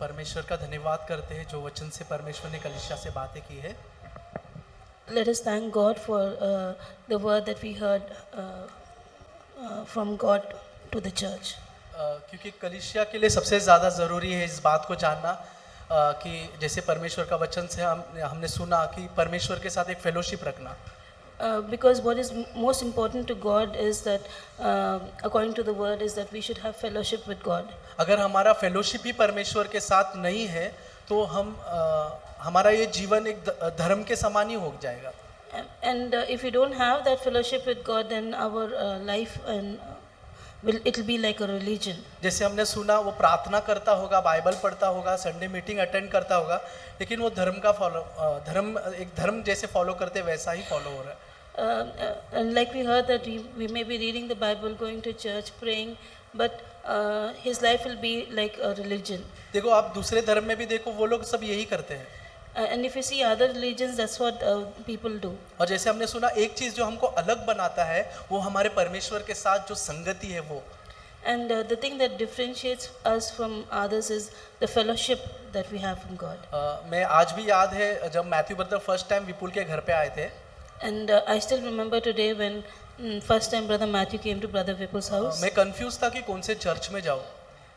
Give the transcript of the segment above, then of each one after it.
परमेश्वर का धन्यवाद करते हैं जो वचन से परमेश्वर ने कलीसिया से बातें की है। Let us thank God for the word that we heard from God to the church. क्योंकि कलीसिया के लिए सबसे ज़्यादा ज़रूरी है इस बात को जानना कि जैसे परमेश्वर का वचन से हमने सुना कि परमेश्वर के साथ एक फेलोशिप रखना। Because what is most important to God is that, according to the word, is that we should have fellowship with God. अगर हमारा फेलोशिप ही परमेश्वर के साथ नहीं है तो हमारा ये जीवन एक धर्म के समान ही हो जाएगा। And if we don't have that fellowship with God, then our life it'll be like a religion. जैसे हमने सुना वो प्रार्थना करता होगा, बाइबल पढ़ता होगा, संडे मीटिंग अटेंड करता होगा, लेकिन वो एक धर्म जैसे फॉलो करते वैसा ही फॉलो हो रहा है। And like we heard that we may be reading the Bible, going to church, praying, but his life will be like a religion. देखो आप दूसरे धर्म में भी देखो वो लोग सब यही करते हैं। And if you see other religions, that's what people do. और जैसे हमने सुना एक चीज जो हमको अलग बनाता है वो हमारे परमेश्वर के साथ जो संगति है वो। And the thing that differentiates us from others is the fellowship that we have from God. मैं आज भी याद है जब मैथ्यू ब्रदर फर्स्ट टाइम विपुल के घर पे आए थे। And I still remember today when first time Brother Matthew came to Brother Vipul's house. मैं कंफ्यूज था कि कौन से चर्च में जाऊँ।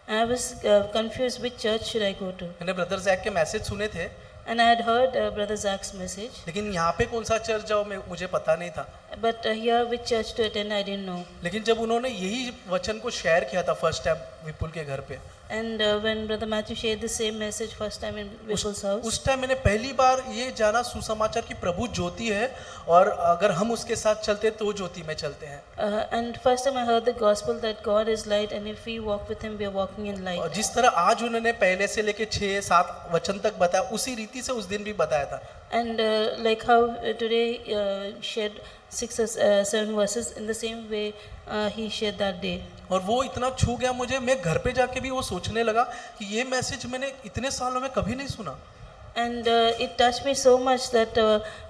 I was confused which church should I go to. मैंने ब्रदर जैक के मैसेज सुने थे, And I had heard Brother Zach's message. लेकिन यहाँ पे कौन सा चर्च जाओ मुझे पता नहीं था। But here which church to attend I didn't know. लेकिन जब उन्होंने यही वचन को शेयर किया था फर्स्ट टाइम विपुल के घर पे, And when Brother Matthew shared the same message first time in Vipul's house, उस टाइम मैंने पहली बार ये जाना सुसमाचार कि प्रभु ज्योति है और अगर हम उसके साथ चलते तो ज्योति में चलते हैं। and first time I heard the gospel that God is light and if we walk with him we are walking in light. और जिस तरह आज उन्होंने पहले से लेके 6-7 वचन तक बताया उसी रीति से उस दिन भी बताया था। And like how today shared 6 or 7 verses, in the same way he shared that day. और वो इतना छू गया मुझे, मैं घर पे जाके भी वो सोचने लगा कि ये मैसेज मैंने इतने सालों में कभी नहीं सुना। And it touched me so much that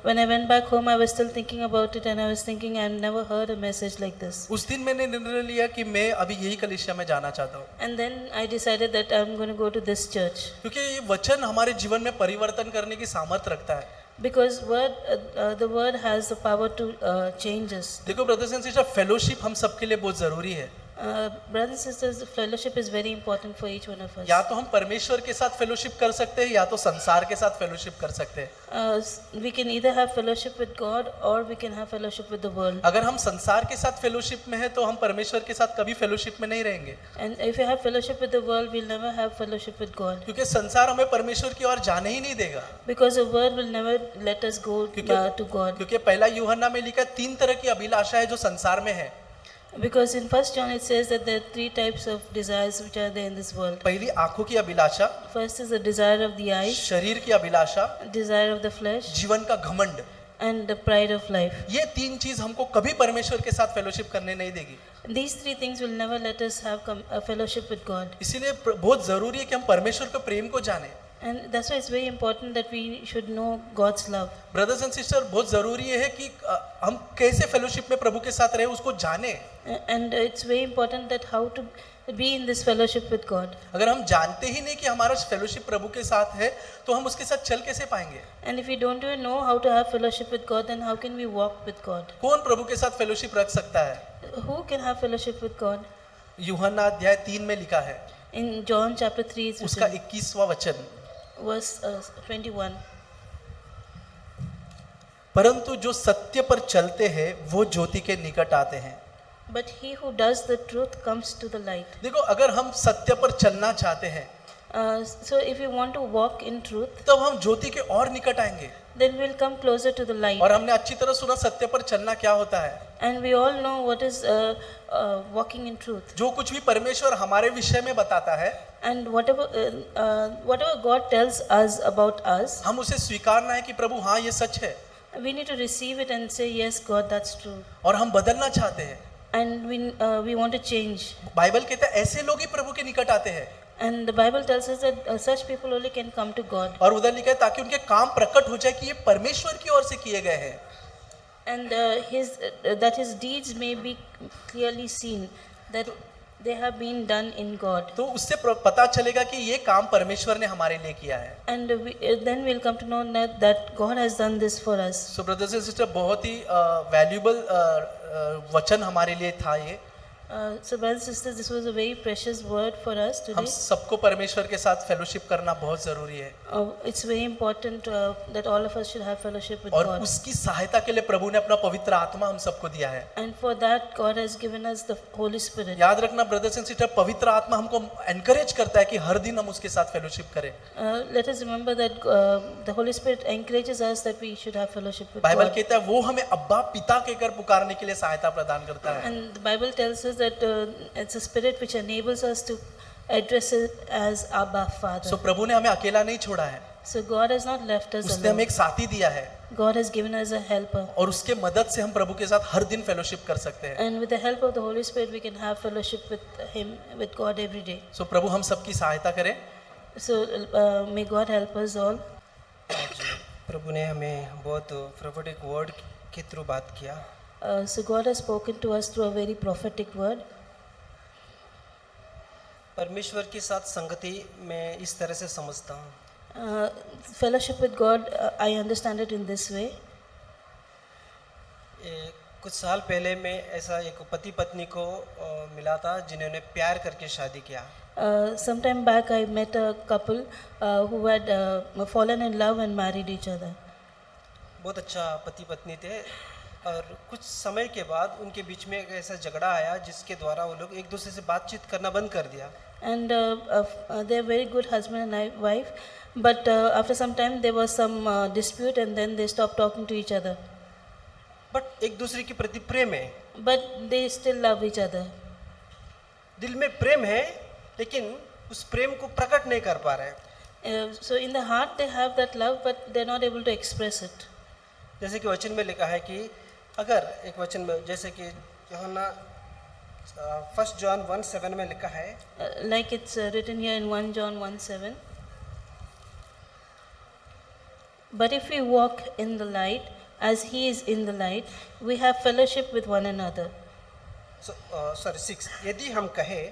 when I went back home I was still thinking about it and I was thinking I've never heard a message like this. उस दिन मैंने निर्णय लिया कि मैं अभी यही कलीसिया में जाना चाहता हूँ। And then I decided that I'm going to go to this church. क्योंकि ये वचन हमारे जीवन में परिवर्तन करने की सामर्थ्य रखता है। Because the word has the power to change us. देखो ब्रदर्स एंड सिस्टर, फेलोशिप हम सबके लिए बहुत जरूरी है। Brothers and sisters, the fellowship is very important for each one of us. या तो हम परमेश्वर के साथ फेलोशिप कर सकते हैं या तो संसार के साथ फेलोशिप कर सकते हैं। We can either have fellowship with God or we can have fellowship with the world. अगर हम संसार के साथ फेलोशिप में हैं तो हम परमेश्वर के साथ कभी फेलोशिप में नहीं रहेंगे। And if we have fellowship with the world, we'll never have fellowship with God. क्योंकि संसार हमें परमेश्वर की ओर जाने ही नहीं देगा। Because the world will never let us go to God. क्योंकि पहला यूहन्ना में लिखा 3 तरह की अभिलाषा है जो संसार में है। Because in 1 John it says that there are 3 types of desires which are there in this world. पहली आंखों की अभिलाषा, First is the desire of the eyes, शरीर की अभिलाषा, desire of the flesh, जीवन का घमंड। and the pride of life. ये 3 चीज हमको कभी परमेश्वर के साथ फेलोशिप करने नहीं देगी। These 3 things will never let us have a fellowship with God. इसीलिए बहुत जरूरी है कि हम परमेश्वर के प्रेम को जाने। And that's why it's very important that we should know God's love. Brothers and sister, बहुत जरूरी है कि हम कैसे फेलोशिप में प्रभु के साथ रहे उसको जाने। And it's very important that how to be in this fellowship with God. अगर हम जानते ही नहीं कि हमारा फेलोशिप प्रभु के साथ है तो हम उसके साथ चल कैसे पाएंगे? And if we don't even know how to have fellowship with God, then how can we walk with God? कौन प्रभु के साथ फेलोशिप रख सकता है? Who can have fellowship with God? यूहन्ना अध्याय 3 में लिखा है, In John chapter 3, it's उसका written, 21वां वचन, verse 21. परंतु जो सत्य पर चलते हैं वो ज्योति के निकट आते हैं। But he who does the truth comes to the light. देखो, अगर हम सत्य पर चलना चाहते हैं So if you want to walk in truth, तब हम ज्योति के और निकट आएंगे। then we'll come closer to the light. और हमने अच्छी तरह सुना सत्य पर चलना क्या होता है। And we all know what is walking in truth. जो कुछ भी परमेश्वर हमारे विषय में बताता है, And whatever God tells us about us, हम उसे स्वीकारना है कि प्रभु हाँ ये सच है, we need to receive it and say, yes, God, that's true. और हम बदलना चाहते हैं। And we want to change. Bible कहता है ऐसे लोग ही प्रभु के निकट आते हैं। And the Bible tells us that such people only can come to God. और उधर लिखा है ताकि उनके काम प्रकट हो जाए कि ये परमेश्वर की ओर से किए गए हैं। And that his deeds may be clearly seen. That they have been done in God. तो उससे पता चलेगा कि ये काम परमेश्वर ने हमारे लिए किया है. And then we'll come to know that God has done this for us. So brothers and sister, बहुत ही वैल्यूबल वचन हमारे लिए था ये. So brothers and sisters, this was a very precious word for us हम today. सबको परमेश्वर के साथ फेलोशिप करना बहुत जरूरी है. It's very important that all of us should have fellowship with और God. उसकी सहायता के लिए प्रभु ने अपना पवित्र आत्मा हम सबको दिया है. And for that, God has given us the Holy Spirit. याद रखना ब्रदर्स एंड सिस्टर, पवित्र आत्मा हमको एनकरेज करता है कि हर दिन हम उसके साथ फेलोशिप करें. Let us remember that the Holy Spirit encourages us that we should have fellowship with Bible God. कहता है वो हमें अब्बा पिता कहकर पुकारने के लिए सहायता प्रदान करता है. And the Bible tells us that it's a spirit which enables us to address it as Abba Father. सो प्रभु ने हमें अकेला नहीं छोड़ा है. So God has not left us उसने हमें alone. एक साथी दिया है God has given us a helper. और उसके मदद से हम प्रभु के साथ हर दिन फेलोशिप कर सकते हैं. And with the help of the Holy Spirit, we can have fellowship with Him, with God every day. सो प्रभु हम सबकी सहायता करें. So may God help us all. प्रभु ने हमें बहुत प्रोफेटिक वर्ड के थ्रू बात किया. So God has spoken to us through a very prophetic word. परमेश्वर के साथ संगति मैं इस तरह से समझता हूँ. Fellowship with God, I understand it in this way. कुछ साल पहले मैं ऐसा एक पति पत्नी को मिला था जिन्होंने प्यार करके शादी किया. Some time back, I met a couple who had fallen in love and married each other. बहुत अच्छा पति पत्नी थे और कुछ समय के बाद उनके बीच में एक ऐसा झगड़ा आया जिसके द्वारा वो लोग एक दूसरे से बातचीत करना बंद कर दिया. And they are very good husband and wife, but after some time there was some dispute and then they stopped talking to each other. But एक दूसरे के प्रति प्रेम है. But they still love each other. दिल में प्रेम है लेकिन उस प्रेम को प्रकट नहीं कर पा रहे. So in the heart they have that love, but they're not able to express it. जैसे कि वचन में लिखा है कि अगर एक वचन में जैसे कि यूहन्ना 1 जॉन 1:7 में लिखा है, Like it's written here in 1 John 1:7. But if we walk in the light, as He is in the light, we have fellowship with one another. 6, यदि हम कहें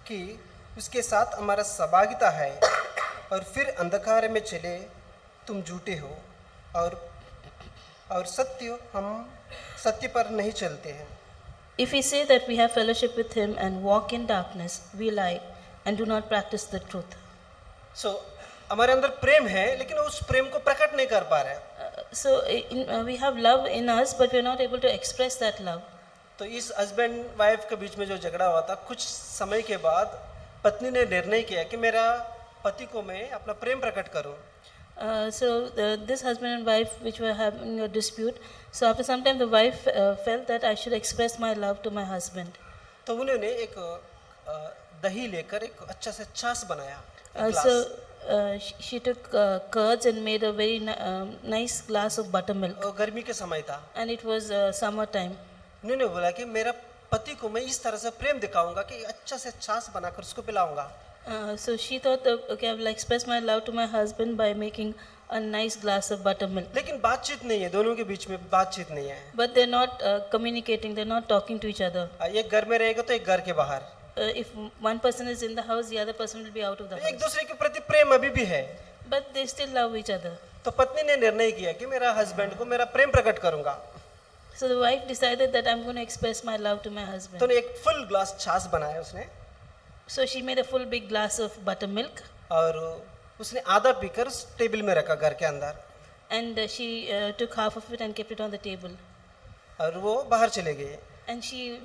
कि उसके साथ हमारा सहभागिता है और फिर अंधकार में चले तुम झूठे हो और हम सत्य पर नहीं चलते हैं. If we say that we have fellowship with Him and walk in darkness, we lie and do not practice the truth. हमारे अंदर प्रेम है लेकिन उस प्रेम को प्रकट नहीं कर पा रहे. We have love in us, but we are not able to express that love. तो इस हस्बैंड वाइफ के बीच में जो झगड़ा हुआ था, कुछ समय के बाद पत्नी ने निर्णय किया कि मेरा पति को मैं अपना प्रेम प्रकट करूं. This husband and wife which were having a dispute, so after some time the wife felt that I should express my love to my husband. तो उन्होंने एक दही लेकर एक अच्छा से छाछ बनाया. She took curds and made a very nice glass of buttermilk. गर्मी के समय था. And it was summer time. उन्होंने बोला कि मेरा पति को मैं इस तरह से प्रेम दिखाऊंगा कि अच्छा से छाछ बनाकर उसको पिलाऊंगा. So she thought, okay, I will express my love to my husband by making a nice glass of buttermilk. लेकिन बातचीत नहीं है, दोनों के बीच में बातचीत नहीं है. But they're not communicating, they're not talking to each other. एक घर में रहेगा तो एक घर के बाहर. If one person is in the house, the other person will be out of the एक house. दूसरे के प्रति प्रेम अभी भी है. But they still love each other. तो पत्नी ने निर्णय किया कि मेरा हस्बैंड को मेरा प्रेम प्रकट करूंगा. So the wife decided that I'm going to express my love to my husband. तो ने एक फुल ग्लास छाछ बनाया उसने. So she made a full big glass of buttermilk. और उसने आधा पीकर उस टेबल में रखा घर के अंदर. And she took half of it and kept it on the table. और वो बाहर चले गए. And she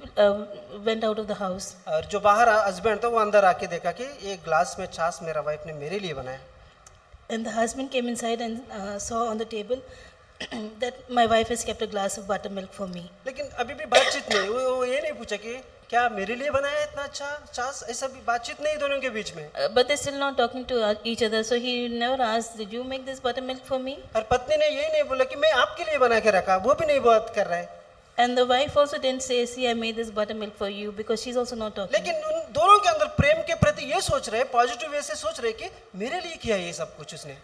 went out of the house. और जो बाहर हस्बैंड था वो अंदर आके देखा कि एक ग्लास में छाछ मेरा वाइफ ने मेरे लिए बनाया. And the husband came inside and saw on the table that my wife has kept a glass of buttermilk for me. लेकिन अभी भी बातचीत नहीं. वो ये नहीं पूछा कि क्या मेरे लिए बनाया इतना अच्छा छाछ, ऐसा भी बातचीत नहीं दोनों के बीच में. But they're still not talking to each other. So he never asked, did you make this buttermilk for me? और पत्नी ने ये नहीं बोला कि मैं आपके लिए बना के रखा, वो भी नहीं बात कर रहा है. And the wife also didn't say, see, I made this buttermilk for you, because she's also not talking. लेकिन उन दोनों के अंदर प्रेम के प्रति ये सोच रहे, पॉजिटिव वे से सोच रहे कि मेरे लिए किया ये सब कुछ उसने.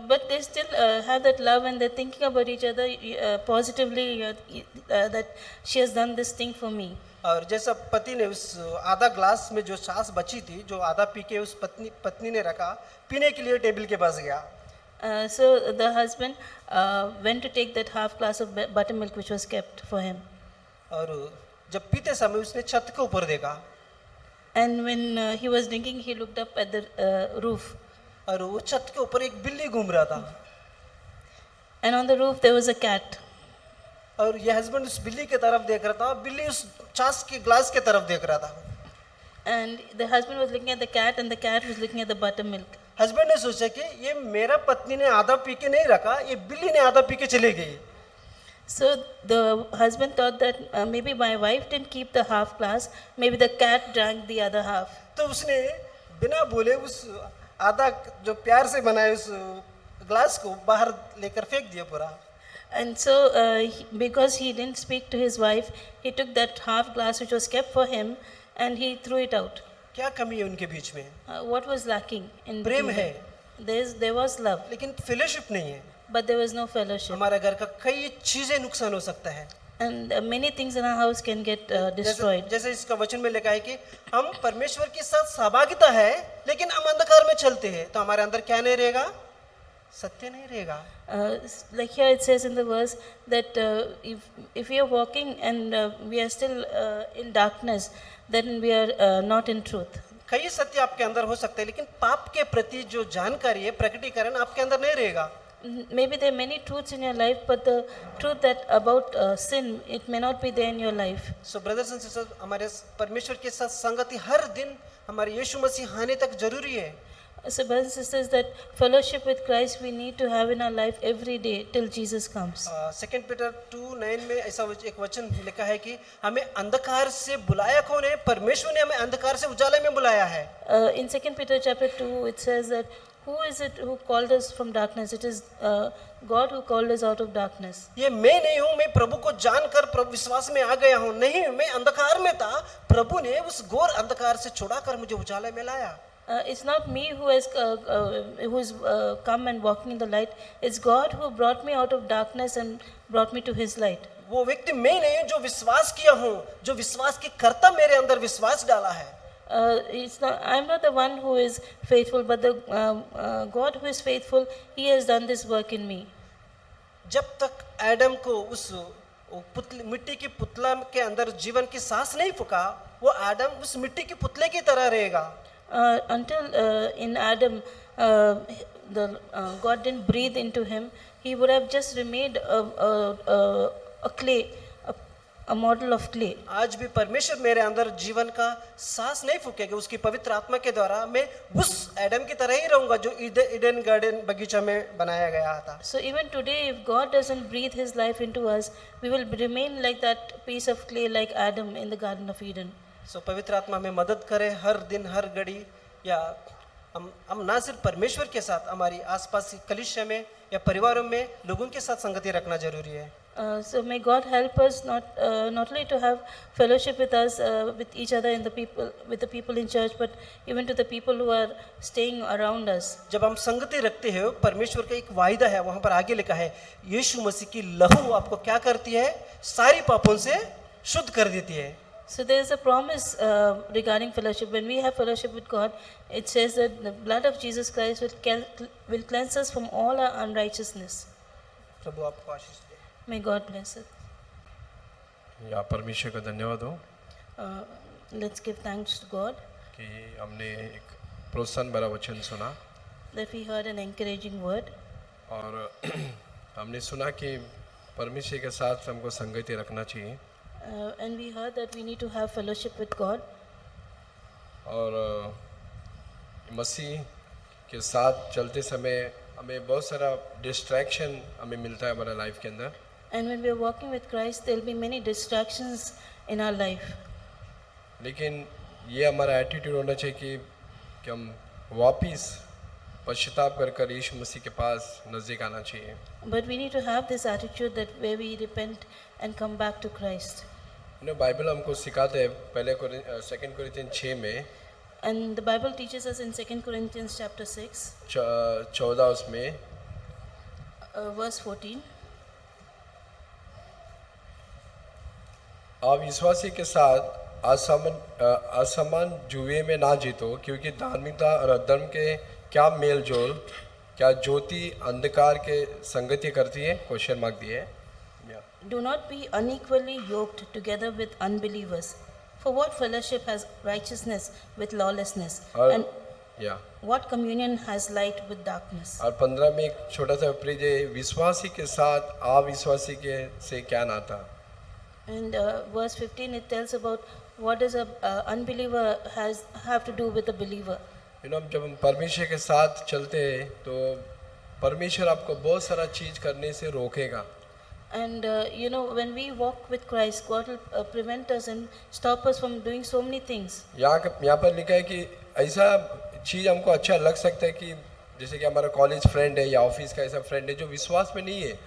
But they still have that love and they're thinking about each other positively, that she has done this thing for me. और जैसा पति ने उस आधा ग्लास में जो छाछ बची थी, जो आधा पी के उस पत्नी ने रखा, पीने के लिए टेबल के पास गया। So the husband went to take that half glass of buttermilk which was kept for him. और जब पीते समय उसने छत के ऊपर देखा, And when he was drinking, he looked up at the roof. और वो छत के ऊपर एक बिल्ली घूम रहा था। And on the roof there was a cat. और ये हस्बैंड उस बिल्ली की तरफ देख रहा था, बिल्ली उस छाछ के ग्लास की तरफ देख रहा था। And the husband was looking at the cat and the cat was looking at the buttermilk. Husband ने सोचा कि ये मेरा पत्नी ने आधा पी के नहीं रखा, ये बिल्ली ने आधा पी के चली गई। So the husband thought that maybe my wife didn't keep the half glass, maybe the cat drank the other half. तो उसने बिना बोले उस आधा जो प्यार से बनाए उस ग्लास को बाहर लेकर फेंक दिया पूरा। And so because he didn't speak to his wife, he took that half glass which was kept for him and he threw it out. क्या कमी है उनके बीच में? What was lacking in Prem between है, them? There was love, लेकिन fellowship नहीं है। but there was no fellowship. हमारे घर का कई चीजें नुकसान हो सकता है। And many things in our house can get destroyed. जैसे इसका वचन में लिखा है कि हम परमेश्वर के साथ सहभागिता है, लेकिन हम अंधकार में चलते हैं, तो हमारे अंदर क्या नहीं रहेगा? सत्य नहीं रहेगा। Like here it says in the verse that if we are walking and we are still in darkness, then we are not in truth. कई सत्य आपके अंदर हो सकते हैं, लेकिन पाप के प्रति जो जानकारी है, प्रकटीकरण आपके अंदर नहीं रहेगा। Maybe there are many truths in your life, but the truth that about sin, it may not be there in your life. So brothers and sisters, हमारे परमेश्वर के साथ संगति हर दिन हमारे यीशु मसीह आने तक जरूरी है। So brothers and sisters, that fellowship with Christ we need to have in our life every day till Jesus comes. 2 Peter 2:9 में ऐसा एक वचन लिखा है कि हमें अंधकार से बुलाया कौन है? परमेश्वर ने हमें अंधकार से उजाले में बुलाया है। In 2 Peter chapter 2, it says that who is it who called us from darkness? It is God who called us out of darkness. ये मैं नहीं हूँ, मैं प्रभु को जानकर प्रभु विश्वास में आ गया हूँ, नहीं, मैं अंधकार में था, प्रभु ने उस घोर अंधकार से छुड़ाकर मुझे उजाले में लाया। It's not me who has come and walking in the light. It's God who brought me out of darkness and brought me to His light. वो व्यक्ति मैं नहीं हूँ जो विश्वास किया हूँ, जो विश्वास की कर्ता मेरे अंदर विश्वास डाला है। I'm not the one who is faithful, but the God who is faithful, He has done this work in me. जब तक एडम को उस मिट्टी की पुतला के अंदर जीवन की सांस नहीं फूका, वो एडम उस मिट्टी की पुतले की तरह रहेगा। Until in Adam, God didn't breathe into him, he would have just remained a clay, a model of clay. आज भी परमेश्वर मेरे अंदर जीवन का सांस नहीं फूकेगा, उसकी पवित्र आत्मा के द्वारा मैं उस एडम की तरह ही रहूंगा जो ईडन गार्डन बगीचा में बनाया गया था। So even today, if God doesn't breathe His life into us, we will remain like that piece of clay, like Adam in the Garden of Eden. सो पवित्र आत्मा में मदद करे हर दिन हर घड़ी, या हम ना सिर्फ परमेश्वर के साथ, हमारी आसपास की कलीसिया में या परिवारों में लोगों के साथ संगति रखना जरूरी है। So may God help us not only to have fellowship with us, with each other in with the people in church, but even to the people who are staying around us. जब हम संगति रखते हैं, परमेश्वर का एक वायदा है, वहाँ पर आगे लिखा है, यीशु मसीह की लहू आपको क्या करती है? सारी पापों से शुद्ध कर देती है। So there is a promise regarding fellowship. When we have fellowship with God, it says that the blood of Jesus Christ will cleanse us from all our unrighteousness. प्रभु आपको आशीष दे। May God bless it. या परमेश्वर का धन्यवाद हो Let's give thanks to God कि हमने एक प्रोत्साहन भरा वचन सुना, that we heard an encouraging word. और हमने सुना कि परमेश्वर के साथ हमको संगति रखना चाहिए, And we heard that we need to have fellowship with God. और मसीह के साथ चलते समय हमें बहुत सारा डिस्ट्रैक्शन हमें मिलता है हमारे लाइफ के अंदर। And when we are walking with Christ, there will be many distractions in our life. लेकिन ये हमारा एटीट्यूड होना चाहिए कि हम वापिस पश्चाताप कर यीशु मसीह के पास नज़दीक आना चाहिए। But we need to have this attitude that where we repent and come back to Christ. Bible हमको सिखाते हैं पहले 2 कोरिन्थियन 6 में, And the Bible teaches us in 2 Corinthians chapter 6, 14 उसमें, verse 14. आप विश्वासी के साथ असमान जुए में ना जीतो, क्योंकि धार्मिकता और अधर्म के क्या मेल जोल, क्या ज्योति अंधकार के संगति करती है? क्वेश्चन मार्क दिए है। Do not be unequally yoked together with unbelievers. For what fellowship has righteousness with lawlessness? और And या what communion has light with darkness? और 15 में एक छोटा सा विपरीत है, विश्वासी के साथ अविश्वासी के से क्या नाता? And verse 15 it tells about what does a unbeliever have to do with a believer. जब हम परमेश्वर के साथ चलते हैं तो परमेश्वर आपको बहुत सारा चीज करने से रोकेगा। And when we walk with Christ, God will prevent us and stop us from doing so many things. यहाँ पर लिखा है कि ऐसा चीज़ हमको अच्छा लग सकता है कि जैसे कि हमारा कॉलेज फ्रेंड है या ऑफिस का ऐसा फ्रेंड है जो विश्वास में नहीं है,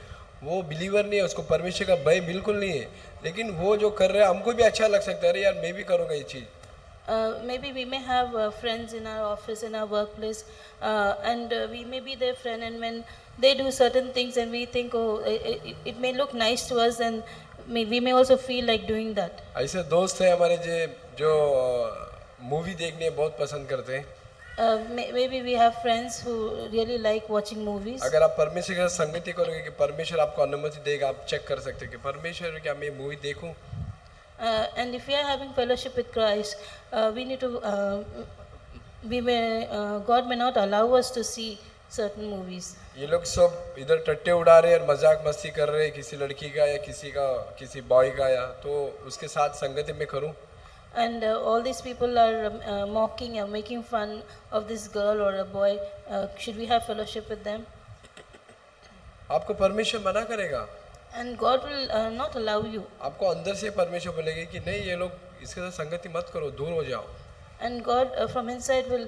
वो बिलीवर नहीं है, उसको परमेश्वर का भय बिल्कुल नहीं है, लेकिन वो जो कर रहा है हमको भी अच्छा लग सकता है, अरे यार मैं भी करूँगा ये चीज़। Maybe we may have friends in our office, in our workplace, and we may be their friend, and when they do certain things and we think, oh, it may look nice to us, and we may also feel like doing that. ऐसे दोस्त हैं हमारे जो movie देखने बहुत पसंद करते हैं। Maybe we have friends who really like watching movies. अगर आप परमेश्वर के साथ संगति करोगे कि परमेश्वर आपको अनुमति देगा, आप चेक कर सकते हो कि परमेश्वर क्या मैं मूवी देखूं। And if we are having fellowship with Christ, we need to, God may not allow us to see certain movies. ये लोग सब इधर टट्टे उड़ा रहे और मजाक मस्ती कर रहे हैं किसी लड़की का या किसी बॉय का, या तो उसके साथ संगति में करूं। And all these people are mocking or making fun of this girl or a boy. Should we have fellowship with them? आपको परमेश्वर मना करेगा, And God will not allow you. आपको अंदर से परमेश्वर बोलेगा कि नहीं ये लोग इसके साथ संगति मत करो, दूर हो जाओ। And God from inside will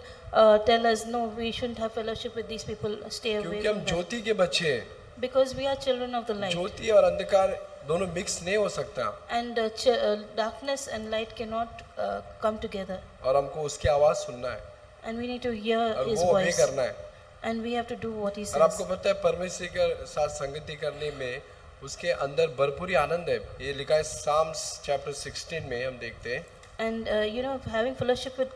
tell us, no, we shouldn't have fellowship with these people. Stay away क्योंकि हम from them. ज्योति के बच्चे हैं, Because we are children of the light. ज्योति और अंधकार दोनों मिक्स नहीं हो सकता, And darkness and light cannot come together. और हमको उसकी आवाज सुनना है And we need to hear और His वो obey voice. करना है। And we have to do what He और आपको says. पता है परमेश्वर के साथ संगति करने में उसके अंदर भरपूरी आनंद है। ये लिखा है साम्स चैप्टर 16 में हम देखते हैं। And having fellowship with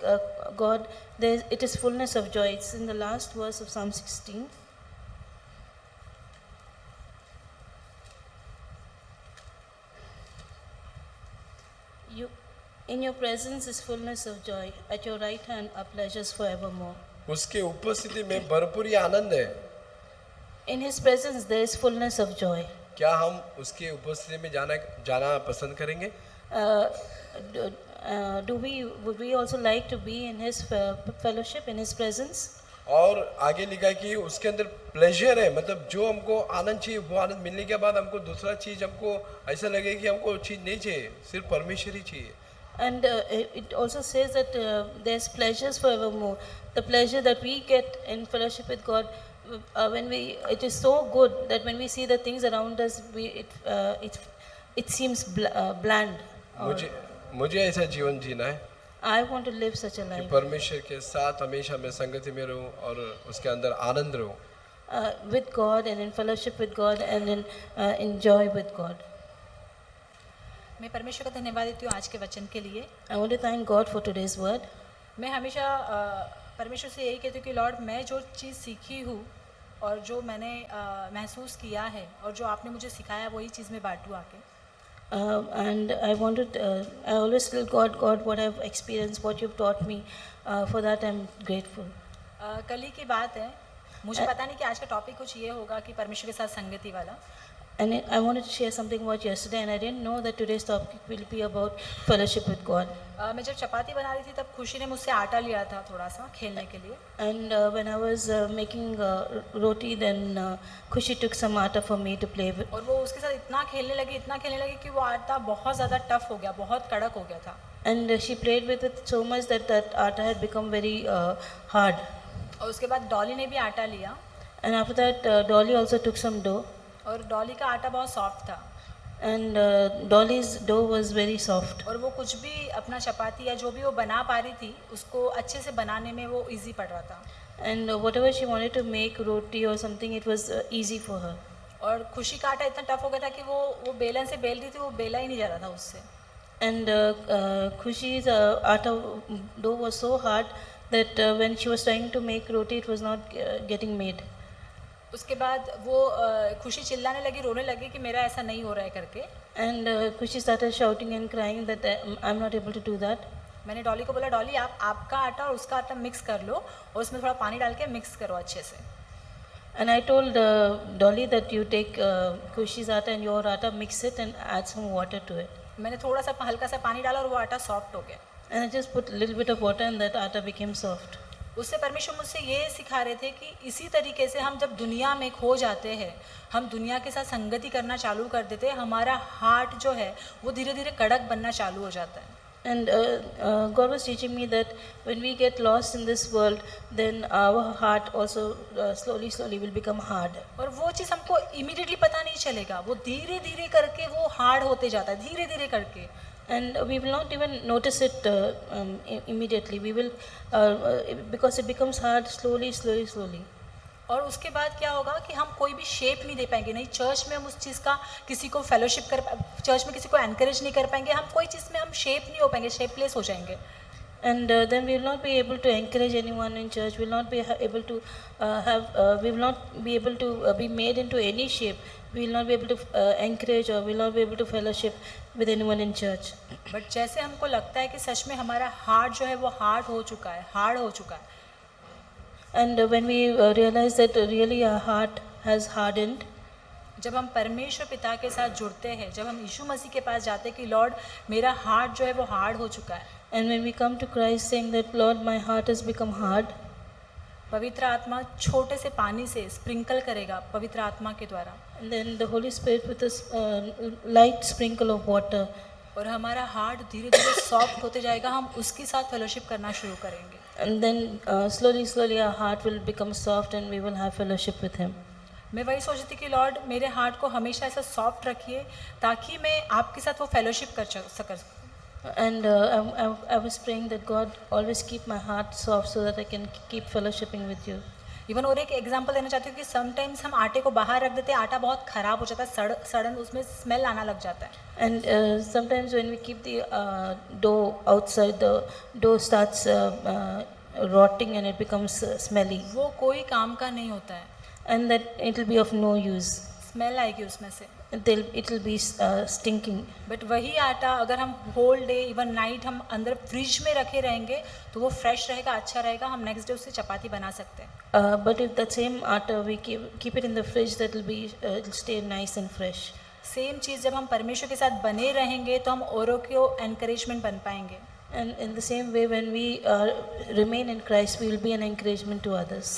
God, it is fullness of joy. It's in the last verse of Psalm 16. In your presence is fullness of joy. At your right hand are pleasures forevermore. उसके उपस्थिति में भरपूरी आनंद है। In His presence there is fullness of joy. क्या हम उसके उपस्थिति में जाना पसंद करेंगे? Would we also like to be in His fellowship, in His presence? और आगे लिखा है कि उसके अंदर प्लेजर है, मतलब जो हमको आनंद चाहिए वो आनंद मिलने के बाद हमको दूसरा चीज हमको ऐसा लगे कि हमको चीज नहीं चाहिए, सिर्फ परमेश्वर ही चाहिए। And it also says that there's pleasures forevermore. The pleasure that we get in fellowship with God, it is so good that when we see the things around us, it seems bland. मुझे ऐसा जीवन जीना है I want to live such a कि life परमेश्वर के साथ हमेशा मैं संगति में रहूं और उसके अंदर आनंद रहूं। with God and in fellowship with God and in joy with God. मैं परमेश्वर का धन्यवाद देती हूँ आज के वचन के लिए। I want to thank God for today's word. मैं हमेशा परमेश्वर से यही कहती हूँ कि लॉर्ड, मैं जो चीज़ सीखी हूँ और जो मैंने महसूस किया है और जो आपने मुझे सिखाया वही चीज़ मैं बांटूँ आके। And I always tell God, what I've experienced, what you've taught me, for that I'm grateful. कल ही की बात है, मुझे पता नहीं कि आज का टॉपिक कुछ ये होगा कि परमेश्वर के साथ संगति वाला। And I wanted to share something about yesterday, and I didn't know that today's topic will be about fellowship with God. मैं जब चपाती बना रही थी तब खुशी ने मुझसे आटा लिया था थोड़ा सा खेलने के लिए। And when I was making roti, then Khushi took some atta for me to play with. और वो उसके साथ इतना खेलने लगी कि वो आटा बहुत ज़्यादा टफ हो गया, बहुत कड़क हो गया था। And she played with it so much that atta had become very hard. और उसके बाद डॉली ने भी आटा लिया। And after that, Dolly also took some dough. और डॉली का आटा बहुत सॉफ्ट था। And Dolly's dough was very soft. और वो कुछ भी अपना चपाती या जो भी वो बना पा रही थी उसको अच्छे से बनाने में वो इजी पड़ रहा था। And whatever she wanted to make, roti or something, it was easy for her. और खुशी का आटा इतना टफ हो गया था कि वो बेलन से बेल रही थी, वो बेला ही नहीं जा रहा था उससे। And Khushi's atta dough was so hard that when she was trying to make roti, it was not getting made. उसके बाद वो खुशी चिल्लाने लगी, रोने लगी कि मेरा ऐसा नहीं हो रहा है करके। And Khushi started shouting and crying that I'm not able to do that. मैंने डॉली को बोला, डॉली आप आपका आटा और उसका आटा मिक्स कर लो और उसमें थोड़ा पानी डाल के मिक्स करो अच्छे से। And I told Dolly that you take Khushi's atta and your atta, mix it and add some water to it. मैंने थोड़ा सा हल्का सा पानी डाला और वो आटा सॉफ्ट हो गया। And I just put a little bit of water and that atta became soft. उससे परमेश्वर मुझसे ये सिखा रहे थे कि इसी तरीके से हम जब दुनिया में खो जाते हैं, हम दुनिया के साथ संगति करना चालू कर देते हैं, हमारा हार्ट जो है वो धीरे धीरे कड़क बनना चालू हो जाता है। And God was teaching me that when we get lost in this world, then our heart also slowly will become hard. और वो चीज़ हमको इमीडिएटली पता नहीं चलेगा, वो धीरे धीरे करके वो हार्ड होते जाता है, धीरे धीरे करके। And we will not even notice it immediately. We will, because it becomes hard slowly. और उसके बाद क्या होगा कि हम कोई भी शेप नहीं दे पाएंगे, नहीं चर्च में हम उस चीज़ का किसी को फेलोशिप कर, चर्च में किसी को एनकरेज नहीं कर पाएंगे, हम कोई चीज़ में हम शेप नहीं हो पाएंगे, शेपलेस हो जाएंगे। And then we will not be able to encourage anyone in church. We will not be able to we will not be able to be made into any shape. We will not be able to encourage or we will not be able to fellowship with anyone in church. But जैसे हमको लगता है कि सच में हमारा heart जो है वो हार्ड हो चुका है, And when we realize that really our heart has hardened, जब हम परमेश्वर पिता के साथ जुड़ते हैं, जब हम यीशु मसीह के पास जाते हैं कि लॉर्ड मेरा हार्ट जो है वो हार्ड हो चुका है, and when we come to Christ saying that Lord, my heart has become hard, पवित्र आत्मा छोटे से पानी से स्प्रिंकल करेगा पवित्र आत्मा के द्वारा, and then the Holy Spirit with a light sprinkle of water, और हमारा हार्ट धीरे धीरे सॉफ्ट होते जाएगा, हम उसके साथ फेलोशिप करना शुरू करेंगे। and then slowly our heart will become soft and we will have fellowship with Him. मैं वही सोचती थी कि लॉर्ड मेरे हार्ट को हमेशा ऐसा सॉफ्ट रखिए ताकि मैं आपके साथ वो फेलोशिप कर सकूँ। And I was praying that God always keep my heart soft so that I can keep fellowshipping with you. Even और एक एग्जांपल देना चाहती हूँ कि समटाइम्स हम आटे को बाहर रख देते हैं, आटा बहुत ख़राब हो जाता है, सडन उसमें स्मेल आना लग जाता है। And sometimes when we keep the dough outside, the dough starts rotting and it becomes smelly. वो कोई काम का नहीं होता है, And that it will be of no use. Smell आएगी उसमें से। It will be stinking. But वही आटा अगर हम होल डे इवन नाइट हम अंदर फ्रिज में रखे रहेंगे तो वो फ्रेश रहेगा, अच्छा रहेगा, हम नेक्स्ट डे उससे चपाती बना सकते हैं। But if that same atta we keep it in the fridge, that will be it'll stay nice and fresh. Same चीज़ जब हम परमेश्वर के साथ बने रहेंगे तो हम औरों को एनकरेजमेंट बन पाएंगे। And in the same way, when we remain in Christ, we will be an encouragement to others.